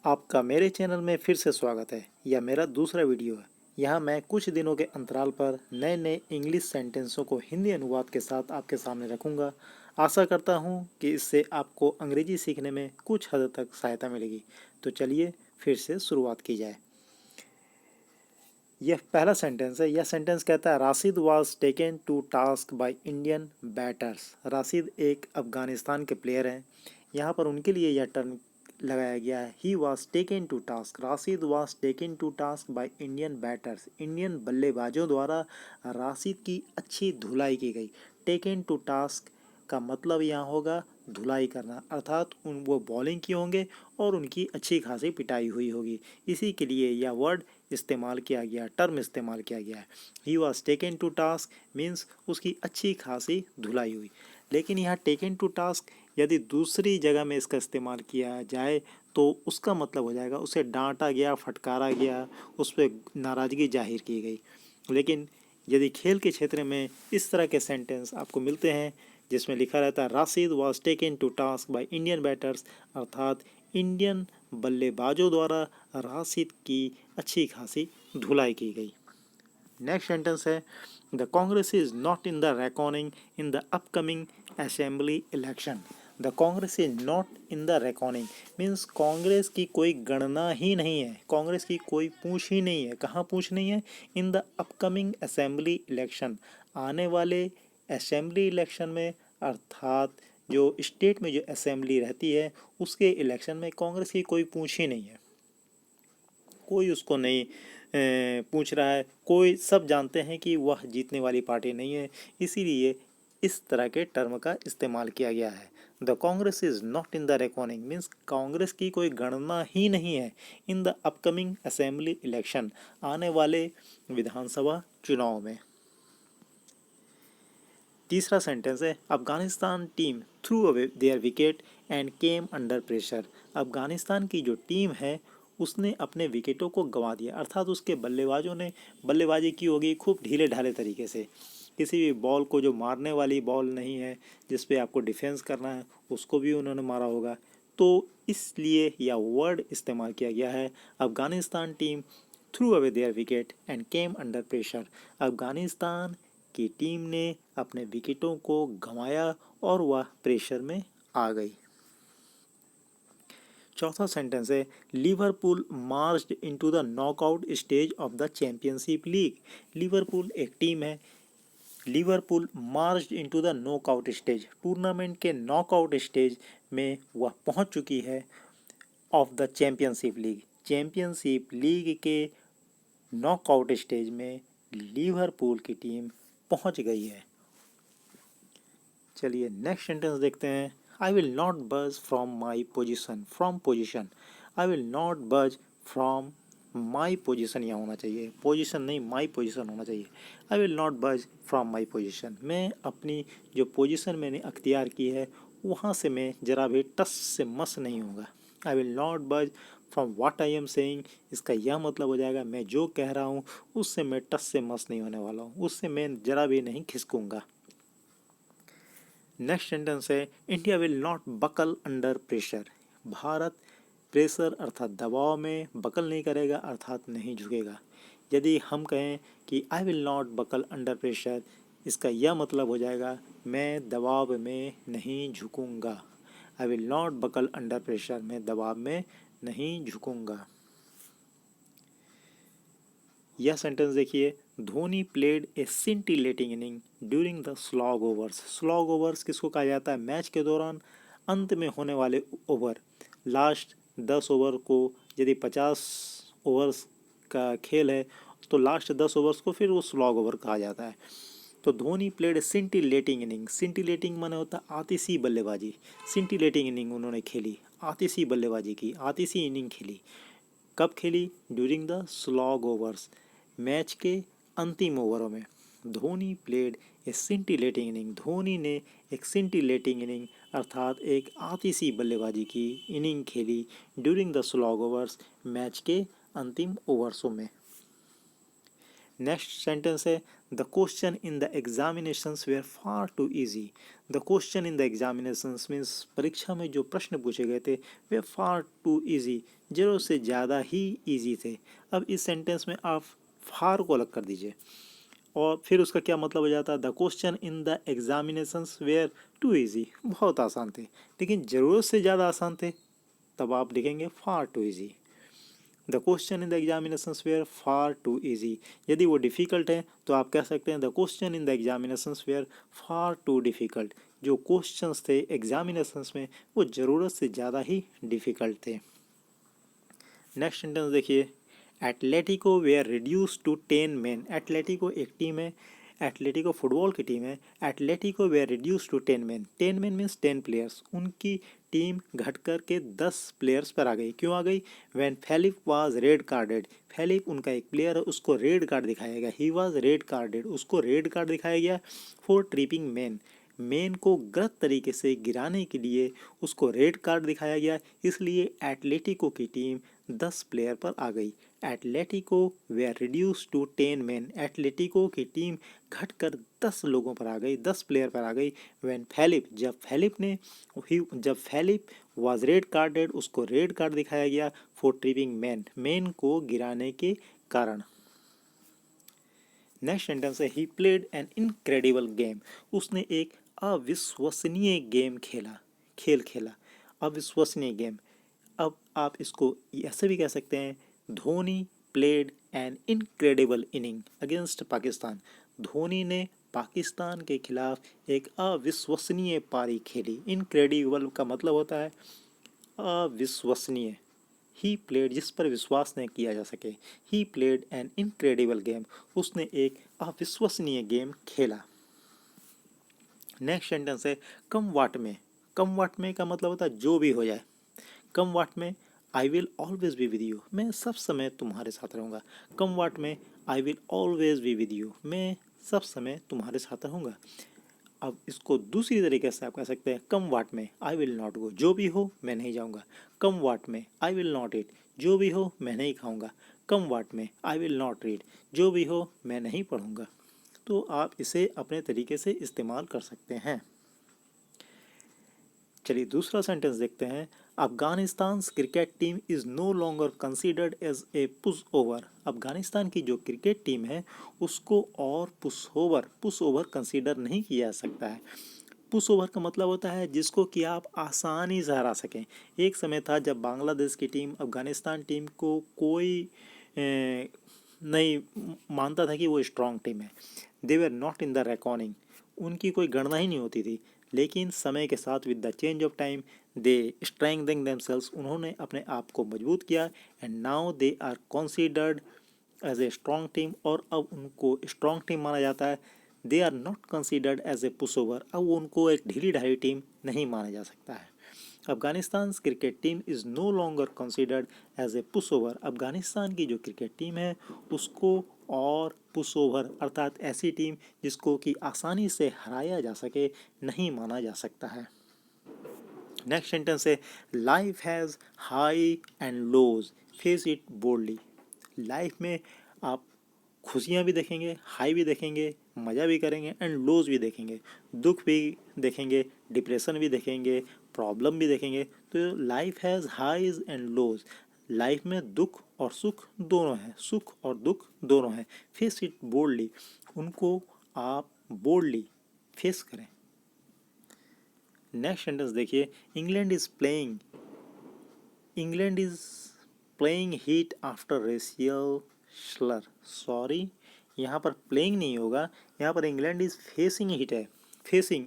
आपका मेरे चैनल में फिर से स्वागत है। यह मेरा दूसरा वीडियो है। यहाँ मैं कुछ दिनों के अंतराल पर नए नए इंग्लिश सेंटेंसों को हिंदी अनुवाद के साथ आपके सामने रखूँगा। आशा करता हूँ कि इससे आपको अंग्रेजी सीखने में कुछ हद तक सहायता मिलेगी। तो चलिए फिर से शुरुआत की जाए। यह पहला सेंटेंस है। यह सेंटेंस कहता है Rashid was taken to task by Indian batters. Rashid एक अफगानिस्तान के प्लेयर हैं। यहाँ पर उनके लिए यह टर्म लगाया गया है। He was taken to task. Rashid was taken to task by Indian batters. Indian बल्लेबाजों द्वारा राशिद की अच्छी धुलाई की गई। टेकन टू टास्क का मतलब यहाँ होगा धुलाई करना, अर्थात वो बॉलिंग किए होंगे और उनकी अच्छी खासी पिटाई हुई होगी। इसी के लिए यह वर्ड इस्तेमाल किया गया, टर्म इस्तेमाल किया गया है। He was taken to task means उसकी अच्छी खासी धुलाई हुई। लेकिन यहाँ टेकन टू टास्क यदि दूसरी जगह में इसका इस्तेमाल किया जाए तो उसका मतलब हो जाएगा उसे डांटा गया, फटकारा गया, उस पर नाराज़गी जाहिर की गई। लेकिन यदि खेल के क्षेत्र में इस तरह के सेंटेंस आपको मिलते हैं जिसमें लिखा रहता है Rashid was taken to task by Indian batters, अर्थात इंडियन बल्लेबाजों द्वारा राशिद की अच्छी खासी धुलाई की गई। नेक्स्ट सेंटेंस है the Congress is not in the recording in the upcoming assembly election. The Congress is not in the recording means Congress की कोई गणना ही नहीं है, कांग्रेस की कोई पूछ ही नहीं है। कहाँ पूछ नहीं है? In the upcoming assembly election, आने वाले असेंबली इलेक्शन में, अर्थात जो स्टेट में जो असेंबली रहती है उसके इलेक्शन में कांग्रेस की कोई पूछ ही नहीं है। कोई उसको नहीं पूछ रहा है, कोई, सब जानते हैं कि वह जीतने वाली पार्टी नहीं है। इसीलिए इस तरह के टर्म का इस्तेमाल किया गया है। The Congress is not in the recording means Congress की कोई गणना ही नहीं है in the upcoming assembly election, आने वाले विधानसभा चुनाव में। तीसरा सेंटेंस है Afghanistan team threw away their wicket and came under pressure. Afghanistan की जो टीम है उसने अपने विकेटों को गंवा दिया, अर्थात उसके बल्लेबाजों ने बल्लेबाजी की होगी खूब ढीले ढाले तरीके से। किसी भी बॉल को, जो मारने वाली बॉल नहीं है जिस पे आपको डिफेंस करना है, उसको भी उन्होंने मारा होगा। तो इसलिए यह वर्ड इस्तेमाल किया गया है Afghanistan team threw away their wicket and came under pressure. Afghanistan की टीम ने अपने विकेटों को गंवाया और वह प्रेशर में आ गई। चौथा सेंटेंस है Liverpool marched into the knockout stage of the championship league. Liverpool एक टीम है। Liverpool marched into the knockout stage, tournament के नॉकआउट स्टेज में वह पहुंच चुकी है of the championship league. Championship league के नॉकआउट स्टेज में लिवरपूल की टीम पहुंच गई है। चलिए नेक्स्ट सेंटेंस देखते हैं। आई will not budge from my position. From position, I will not budge from my position यहाँ होना चाहिए, पोजिशन नहीं माई पोजिशन होना चाहिए। आई will not budge from my position, मैं अपनी जो पोजिशन मैंने अख्तियार की है वहाँ से मैं जरा भी टस से मस नहीं होगा। I will not budge from what I am saying, इसका यह मतलब हो जाएगा मैं जो कह रहा हूँ उससे मैं टस से मस नहीं होने वाला हूँ, उससे मैं जरा भी नहीं खिसकूँगा। नेक्स्ट सेंटेंस है India will not buckle under pressure. Bharat pressure अर्थात दबाव में बकल नहीं करेगा, अर्थात नहीं झुकेगा। यदि हम कहें कि I will not buckle under pressure, इसका यह मतलब हो जाएगा मैं दबाव में नहीं झुकूंगा। I will not buckle under pressure, मैं दबाव में नहीं झुकूंगा। यह सेंटेंस देखिए, Dhoni played a scintillating inning during the slog overs. Slog overs किसको कहा जाता है? मैच के दौरान अंत में होने वाले ओवर, लास्ट 10 ओवर को, यदि 50 ओवर्स का खेल है तो लास्ट 10 ओवर्स को फिर वो स्लॉग ओवर कहा जाता है। तो Dhoni played scintillating inning, scintillating माने होता है आतिशी बल्लेबाजी। सिंटिलेटिंग इनिंग उन्होंने खेली, आतिशी बल्लेबाजी की, आतिशी इनिंग खेली। कब खेली? During the slog overs, match के अंतिम ओवरों में। Dhoni played a scintillating inning, Dhoni ने एक सिंटिलेटिंग इनिंग अर्थात एक आतिशी बल्लेबाजी की इनिंग खेली during the slog overs, match के अंतिम ओवर्सों में। नेक्स्ट सेंटेंस है the question in the examinations were far too easy. The question in the examinations means परीक्षा में जो प्रश्न पूछे गए थे वे फार टू इजी, जरूरत से ज़्यादा ही इजी थे। अब इस सेंटेंस में आप फार को अलग कर दीजिए और फिर उसका क्या मतलब हो जाता है, the question in the examinations were too easy, बहुत आसान थे, लेकिन ज़रूरत से ज़्यादा आसान थे, तब आप लिखेंगे far too easy. The question in the examinations were far too easy, यदि वो डिफ़िकल्ट है तो आप कह सकते हैं the question in the examinations were far too difficult, जो क्वेश्चंस थे एग्जामिनेशंस में वो ज़रूरत से ज़्यादा ही डिफ़िकल्ट थे। नेक्स्ट सेंटेंस देखिए, Atletico were reduce to 10 man. Atletico एक टीम है, एटलेटिको फुटबॉल की टीम है। Atletico were reduce to 10 man, 10 man means 10 players, उनकी टीम घट कर के 10 प्लेयर्स पर आ गई। क्यों आ गई? When Felipe was red carded, Felipe उनका एक प्लेयर है, उसको रेड कार्ड दिखाया गया, ही वाज रेड कार्डेड, उसको रेड कार्ड दिखाया गया फॉर ट्रिपिंग मैन, मैन को गलत तरीके से गिराने के लिए उसको रेड कार्ड दिखाया गया, इसलिए एटलेटिको की टीम 10 प्लेयर पर आ गई। Atletico were reduce to 10 man, Atletico की टीम घटकर 10 लोगों पर आ गई, 10 प्लेयर पर आ गई। व्हेन फेलिप, जब फेलिप वाज रेड कार्डेड, उसको रेड कार्ड दिखाया गया फॉर ट्रिपिंग मैन, मैन को गिराने के कारण। नेक्स्ट सेंटेंस है he played an incredible game, उसने एक अविश्वसनीय गेम खेला, अविश्वसनीय गेम। अब आप इसको ऐसे भी कह सकते हैं, Dhoni played an incredible inning against Pakistan, Dhoni ने पाकिस्तान के खिलाफ एक अविश्वसनीय पारी खेली। इनक्रेडिबल का मतलब होता है अविश्वसनीय। ही प्लेड, जिस पर विश्वास नहीं किया जा सके, he played an incredible game, उसने एक अविश्वसनीय गेम खेला। नेक्स्ट सेंटेंस है कम वाट में। कम वाट में का मतलब होता है जो भी हो जाए। कम वाट में I will always be with you, मैं सब समय तुम्हारे साथ रहूँगा। कम वाट में I will always be with you, मैं सब समय तुम्हारे साथ रहूँगा। अब इसको दूसरी तरीके से आप कह सकते हैं कम वाट में आई विल नॉट गो, जो भी हो मैं नहीं जाऊँगा। कम वाट में आई विल नॉट ईट, जो भी हो मैं नहीं खाऊँगा। कम वाट में आई विल नॉट रीड, जो भी हो मैं नहीं पढ़ूँगा। तो आप इसे अपने तरीके से इस्तेमाल कर सकते हैं। चलिए दूसरा सेंटेंस देखते हैं, Afghanistan cricket team is no longer considered as a pushover. Afghanistan की जो क्रिकेट टीम है उसको और पुश ओवर कंसिडर नहीं किया जा सकता है। पुश ओवर का मतलब होता है जिसको कि आप आसानी से हरा सकें। एक समय था जब बांग्लादेश की टीम अफगानिस्तान टीम को कोई नहीं मानता था कि वो स्ट्रॉन्ग टीम है, they were not in the recording, उनकी कोई गणना ही नहीं होती थी। लेकिन समय के साथ with the change of time they strengthening themselves, उन्होंने अपने आप को मजबूत किया and now they are considered as a strong team, और अब उनको स्ट्रॉन्ग टीम माना जाता है। They are not considered as a pushover, अब उनको एक ढीली ढाली टीम नहीं माना जा सकता है। Afghanistan cricket team is no longer considered as a pushover, Afghanistan की जो क्रिकेट टीम है उसको और पुश ओवर अर्थात ऐसी टीम जिसको कि आसानी से हराया जा सके नहीं माना जा सकता है। नेक्स्ट सेंटेंस है life has high and lows, face it boldly. Life में आप खुशियाँ भी देखेंगे, हाई भी देखेंगे, मज़ा भी करेंगे एंड लोज भी देखेंगे, दुख भी देखेंगे, डिप्रेशन भी देखेंगे, प्रॉब्लम भी देखेंगे। तो life has highs and lows, life में दुख और सुख दोनों हैं, सुख और दुख दोनों हैं। फेस इट बोल्डली, उनको आप बोल्डली फेस करें। नेक्स्ट सेंटेंस देखिए, England is playing heat after racial Slur. Sorry, यहाँ पर प्लेइंग नहीं होगा, यहाँ पर इंग्लैंड इज फेसिंग हीट है। Facing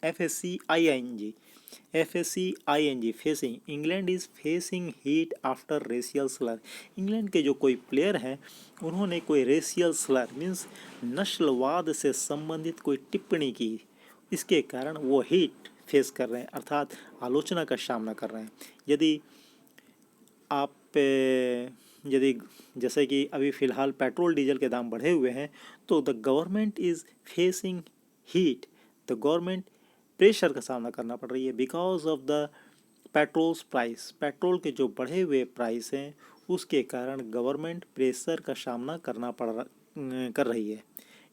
FACING facing, England is facing heat after racial Slur. England के जो कोई प्लेयर हैं उन्होंने कोई रेशियल स्लर मीन्स नस्लवाद से संबंधित कोई टिप्पणी की, इसके कारण वो हीट फेस कर रहे हैं अर्थात आलोचना का सामना कर रहे हैं। यदि जैसे कि अभी फ़िलहाल पेट्रोल डीजल के दाम बढ़े हुए हैं तो the government is facing heat, the government pressure का सामना करना पड़ रही है because of the patrols price, petrol के जो बढ़े हुए प्राइस हैं उसके कारण गवर्नमेंट प्रेशर का सामना कर रही है।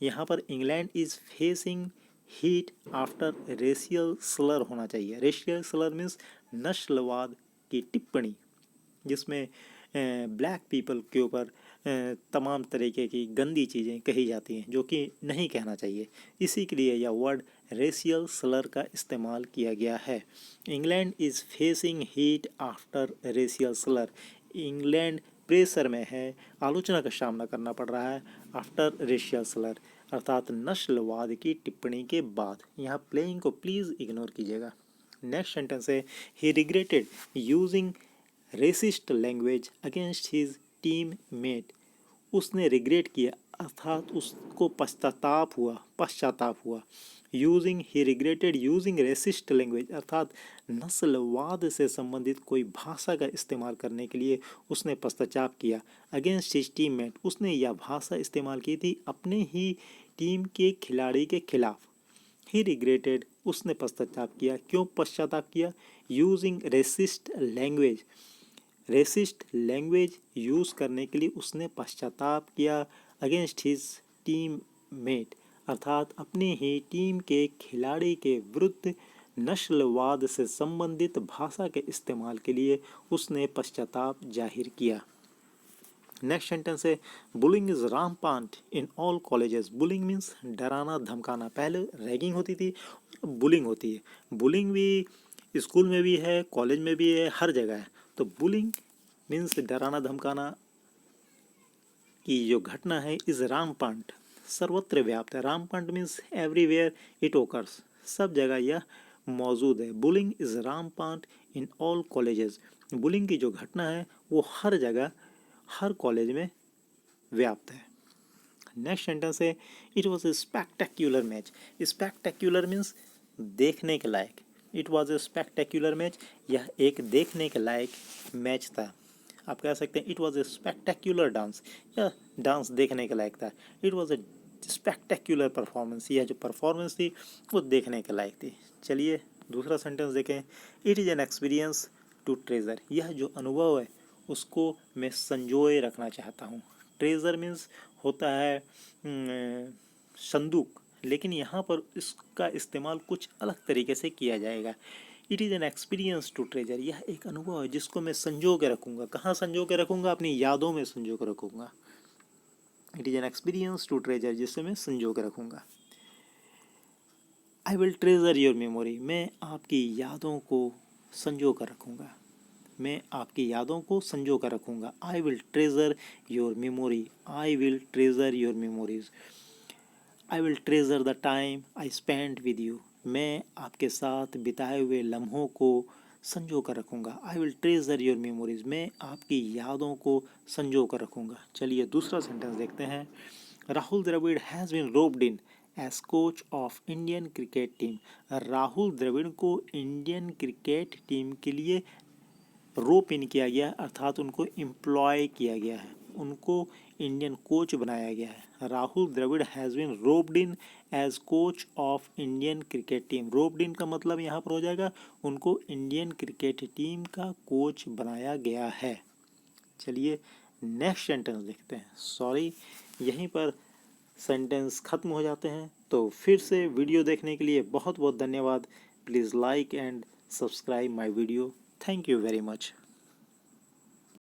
यहाँ पर England is facing heat after racial Slur होना चाहिए। रेशियल स्लर मीन्स नस्लवाद की टिप्पणी, जिसमें ब्लैक पीपल के ऊपर तमाम तरीके की गंदी चीज़ें कही जाती हैं जो कि नहीं कहना चाहिए। इसी के लिए यह वर्ड रेशियल स्लर का इस्तेमाल किया गया है। England is facing heat after racial Slur, England pressure में है, आलोचना का सामना करना पड़ रहा है आफ्टर रेशियल स्लर अर्थात नस्लवाद की टिप्पणी के बाद। यहाँ प्लेइंग को प्लीज़ इग्नोर कीजिएगा। नेक्स्ट सेंटेंस है he regretted using racist language against his teammate, उसने रिग्रेट किया अर्थात उसको पश्चाताप हुआ। Using he regretted using racist language अर्थात नस्लवाद से संबंधित कोई भाषा का इस्तेमाल करने के लिए उसने पश्चाताप किया। अगेंस्ट हिज टीम मेट, उसने यह भाषा इस्तेमाल की थी अपने ही टीम के खिलाड़ी के खिलाफ। ही रिग्रेटेड, उसने पश्चाताप किया। क्यों पश्चाताप किया? Using racist language, racist language use करने के लिए उसने पश्चाताप किया। अगेंस्ट हिज टीम मेट अर्थात अपने ही टीम के खिलाड़ी के विरुद्ध नस्लवाद से संबंधित भाषा के इस्तेमाल के लिए उसने पश्चाताप जाहिर किया। नेक्स्ट सेंटेंस है bullying is rampant in all colleges. Bullying means डराना धमकाना। पहले रैगिंग होती थी, बुलिंग होती है। बुलिंग भी स्कूल में भी है, कॉलेज में भी है, हर जगह है। तो बुलिंग मीन्स डराना धमकाना की जो घटना है इज रामपांट, सर्वत्र व्याप्त है। Rampant means everywhere it occurs, सब जगह यह मौजूद है। Bullying is rampant in all colleges, bullying की जो घटना है वो हर जगह हर कॉलेज में व्याप्त है। नेक्स्ट सेंटेंस है it was a spectacular match. Spectacular means देखने के लायक। It was a spectacular match, यह एक देखने के लायक मैच था। आप कह सकते हैं it was a spectacular dance, यह डांस देखने के लायक था। It was a spectacular performance, यह जो परफॉर्मेंस थी वो देखने के लायक थी। चलिए दूसरा सेंटेंस देखें। It is an experience to treasure, यह जो अनुभव है उसको मैं संजोए रखना चाहता हूँ। ट्रेजर मीन्स होता है संदूक, लेकिन यहाँ पर इसका इस्तेमाल कुछ अलग तरीके से किया जाएगा। It is an experience to treasure, यह एक अनुभव है जिसको मैं संजो के रखूँगा। कहाँ संजो के रखूँगा? अपनी यादों में संजो के रखूँगा। It is an experience to treasure, जिससे मैं संजो के रखूँगा। I will treasure your memory, मैं आपकी यादों को संजो कर रखूँगा। मैं आपकी यादों को संजो कर रखूँगा। I will treasure your memory, I will treasure your memories. I will treasure the time I spend with you, मैं आपके साथ बिताए हुए लम्हों को संजो कर रखूँगा। I will treasure your memories, मैं आपकी यादों को संजो कर रखूँगा। चलिए दूसरा सेंटेंस देखते हैं। Rahul Dravid has been roped in as coach of Indian cricket team, Rahul Dravid को इंडियन क्रिकेट टीम के लिए रोप इन किया गया अर्थात उनको एम्प्लॉय किया गया है, उनको इंडियन कोच बनाया गया है। Rahul Dravid has been roped in as coach of Indian cricket team. Roped in का मतलब यहाँ पर हो जाएगा उनको इंडियन क्रिकेट टीम का कोच बनाया गया है। चलिए नेक्स्ट सेंटेंस देखते हैं। सॉरी, यहीं पर सेंटेंस ख़त्म हो जाते हैं। तो फिर से वीडियो देखने के लिए बहुत बहुत धन्यवाद। Please like and subscribe my video. Thank you very much.